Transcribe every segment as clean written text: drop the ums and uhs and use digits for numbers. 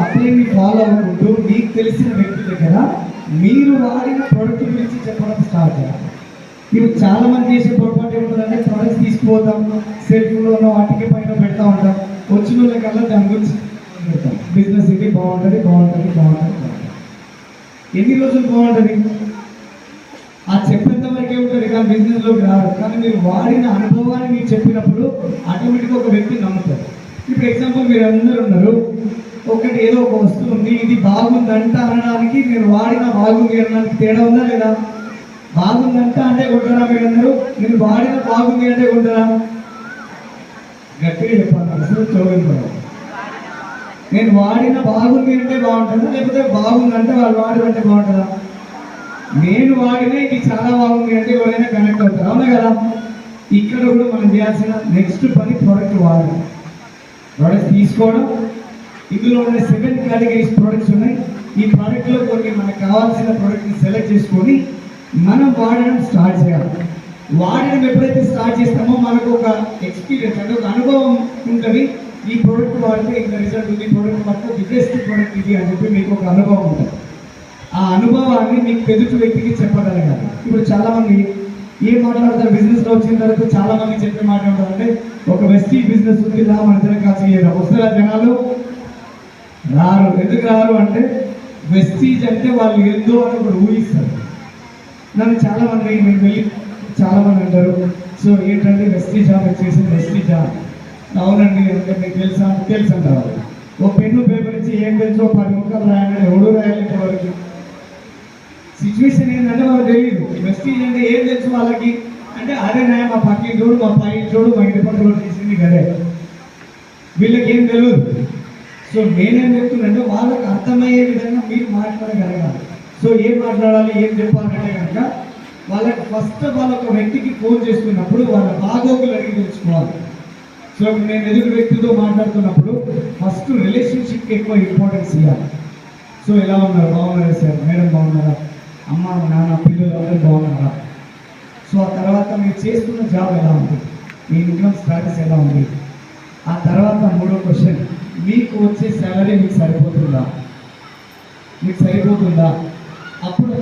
పాత్రని ఫాలో అవ్వకుంటూ మీకు తెలిసిన వ్యక్తి దగ్గర మీరు వాడిన ప్రోడక్ట్ గురించి చెప్పడం స్టార్ట్ చేయాలి. ఇప్పుడు చాలా మంది చేసే పొరపాటు ఏముంటుందంటే ప్రొడక్ట్స్ తీసుకుపోతాం, సెల్ఫ్లోనో వాటికి పైన పెడతా ఉంటాం, వచ్చిన వాళ్ళకల్లా దాని గురించి పెడతాం. బిజినెస్ ఇది బాగుంటుంది బాగుంటుంది బాగుంటుంది బాగుంటుంది. ఎన్ని రోజులు బాగుంటుంది? ఆ చెప్పేంత వరకే ఉంటుంది, కానీ బిజినెస్లోకి రాదు. కానీ మీరు వాడిన అనుభవాన్ని మీరు చెప్పినప్పుడు ఆటోమేటిక్గా ఒక వ్యక్తి నమ్ముతారు. ఇప్పుడు ఎగ్జాంపుల్ మీరు అందరూ ఉన్నారు, ఒకటి ఏదో ఒక వస్తువు ఉంది, ఇది బాగుందంట అనడానికి మీరు వాడిన బాగుంది అనడానికి తేడా ఉందా లేదా? బాగుందంట అంటే కొంటారా మీరందరూ? మీరు వాడిన బాగుంది అంటే కొంటారా? గట్టిగా చెప్పాలి, అసలు చూడండి. నేను వాడిన బాగుంది అంటే బాగుంటుందా, లేకపోతే బాగుందంటే వాళ్ళు వాడినంటే బాగుంటుందా? నేను వాడిన ఇది చాలా బాగుంది అంటే ఎవరైనా కనెక్ట్ అవుతారు, అవునా కదా? ఇక్కడ కూడా మనం చేయాల్సిన నెక్స్ట్ పని ప్రోడక్ట్ వాడడం. ప్రోడక్ట్ తీసుకోవడం, ఇందులో ఉన్న 7 కేటగిరీస్ ప్రోడక్ట్స్ ఉన్నాయి. ఈ ప్రోడక్ట్లో కొన్ని మనకు కావాల్సిన ప్రోడక్ట్ని సెలెక్ట్ చేసుకొని మనం వాడడం స్టార్ట్ చేయాలి. వాడడం ఎప్పుడైతే స్టార్ట్ చేస్తామో మనకు ఒక ఎక్స్పీరియన్స్ అంటే ఒక అనుభవం ఉంటుంది. ఈ ప్రోడక్ట్ వాడితే ఇంత రిజల్ట్ ఉంది, ప్రోడక్ట్ వాడితే ది బెస్ట్ ప్రోడక్ట్ ఇది అని చెప్పి మీకు ఒక అనుభవం ఉంటుంది. ఆ అనుభవాన్ని మీకు ఎదుటి వ్యక్తికి చెప్పగలగాలి. ఇప్పుడు చాలామంది ఏం మాట్లాడతారు, బిజినెస్లో వచ్చిన తర్వాత చాలామంది చెప్పే మాట ఏంటంటే ఒక వెస్టీజ్ బిజినెస్ ఉంది, రా మన ఇద్దరం కలిసి చేయడం. వస్తారా జనాలు? రారు. ఎందుకు రారు అంటే వెస్టీజ్ అంటే వాళ్ళు ఏందో అని ఒకటి ఊహిస్తారు. నన్ను చాలామంది మీరు వెళ్ళి చాలామంది అంటారు, సో ఏంటంటే వెస్టీజా మీరు చేసింది వెస్టీజా? అవునండి అంటే మీకు తెలుసు అంటారు. ఓ పెన్ను పేపర్ ఇచ్చి ఏం తెలుసో 10 ముక్కలు రాయాలని ఎవడు రాయాలి ఇంతవరకు? సిచ్యువేషన్ ఏంటంటే వాళ్ళకి తెలియదు వెస్టీజ్ అంటే ఏం తెలుసు వాళ్ళకి అంటే అదే నాయ మా పక్కి చూడు, మా పై చూడు, మా ఇంటి పక్కన చేసింది కదే. వీళ్ళకి ఏం తెలియదు. సో నేనేం చెప్తున్నానంటే వాళ్ళకి అర్థమయ్యే విధంగా మీరు మాట్లాడగలగాలి. సో ఏం మాట్లాడాలి, ఏం చెప్పాలంటే కనుక వాళ్ళకి ఫస్ట్ ఆఫ్ ఆల్ ఒక వ్యక్తికి ఫోన్ చేస్తున్నప్పుడు వాళ్ళ బాగోగులు అడిగి తెలుసుకోవాలి. సో నేను ఎదురు వ్యక్తితో మాట్లాడుతున్నప్పుడు ఫస్ట్ రిలేషన్షిప్కి ఎక్కువ ఇంపార్టెన్స్ ఇవ్వాలి. సో ఎలా ఉన్నారు? బాగున్నారా సార్? మేడం బాగున్నారా? అమ్మ నాన్న పిల్లలు అందరూ బాగున్నారా? సో ఆ తర్వాత మీరు చేస్తున్న జాబ్ ఎలా ఉంది, మీ ఇన్కమ్ స్టాటస్ ఎలా ఉంది? ఆ తర్వాత 3వ క్వశ్చన్, మీకు వచ్చే శాలరీ మీకు సరిపోతుందా? మీకు సరిపోతుందా? అప్పుడు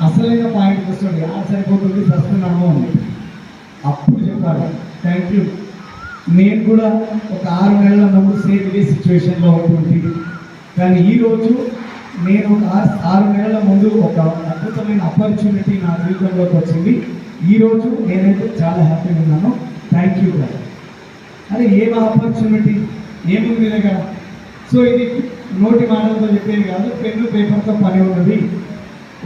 అసలైన పాయింట్ వస్తుంది, సరిపోతుంది వస్తున్నాము అని అప్పుడు చెప్పాలి. థ్యాంక్ యూ, నేను కూడా ఒక 6 నెలల ముందు సేమ్ ఇదే సిచ్యువేషన్లో ఉంటుంది, కానీ ఈరోజు నేను ఒక 6 నెలల ముందు ఒక అద్భుతమైన ఆపర్చునిటీ నా జీవితంలోకి వచ్చింది. ఈరోజు నేనైతే చాలా హ్యాపీగా ఉన్నాను. థ్యాంక్ యూ గారు. అదే ఏం ఆపర్చునిటీ, ఏముంది మీ దగ్గర? సో ఇది నోటి మాటలతో చెప్పేది కాదు, పెన్ను పేపర్తో పని ఉన్నది.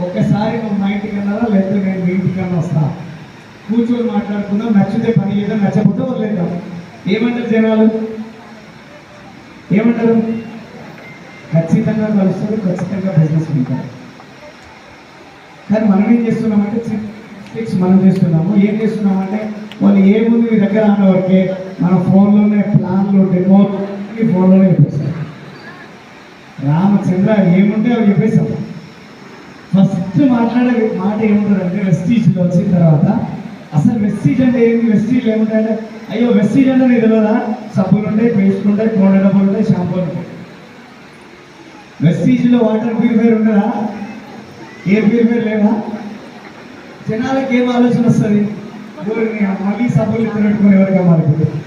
ఒక్కసారి నువ్వు మా ఇంటికి అన్నారా, లేకపోతే నేను మీ ఇంటికన్నా వస్తా, కూర్చొని మాట్లాడుకుందాం, నచ్చితే పని చేద్దాం, నచ్చకపోతే వదిలేద్దాం. ఏమంటారు జనాలు? ఏమంటారు? ఖచ్చితంగా కలుస్తారు, ఖచ్చితంగా బిజినెస్ ఉంటారు. కానీ మనం ఏం చేస్తున్నామంటే ఫిక్స్ మనం చేస్తున్నాము. ఏం చేస్తున్నామంటే వాళ్ళు ఏముంది మీ దగ్గర అన్న వరకే మన ఫోన్లోనే ప్లాన్లు డెమోలు ఈ ఫోన్లోనే చెప్పేస్తాం. రామచంద్ర ఏముంటే అవి చెప్పేస్తాం. ఫస్ట్ మాట్లాడే మాట ఏముంటుందంటే వెస్టీజ్లో వచ్చిన తర్వాత అసలు వెస్టీజ్ అంటే ఏంటి, వెస్టీజ్ ఏముంటాయంటే అయ్యో వెస్టీజ్ అంటే నీకు తెలియదా? సబ్బులు ఉంటాయి, పేస్ట్లు ఉంటాయి, పౌడర్ డబ్బులు ఉంటాయి, షాంపూలు ఉంటాయి. వెస్టీజ్లో వాటర్ ప్యూరిఫైర్ ఉండదా? ఎయిర్ ప్యూరిఫైర్ లేదా? జనాలకి ఏం ఆలోచన వస్తుంది? మళ్ళీ సబ్బులు తినట్టుకుని ఎవరిగా మారిపోతుంది.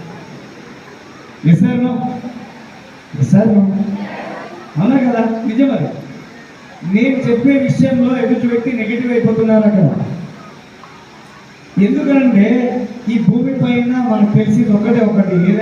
ఎసారు అవునా కదా? నిజమది. నేను చెప్పే విషయంలో ఎదుటి వ్యక్తి నెగిటివ్ అయిపోతున్నారు అక్కడ. ఎందుకంటే ఈ భూమి పైన మనకు తెలిసింది ఒకటి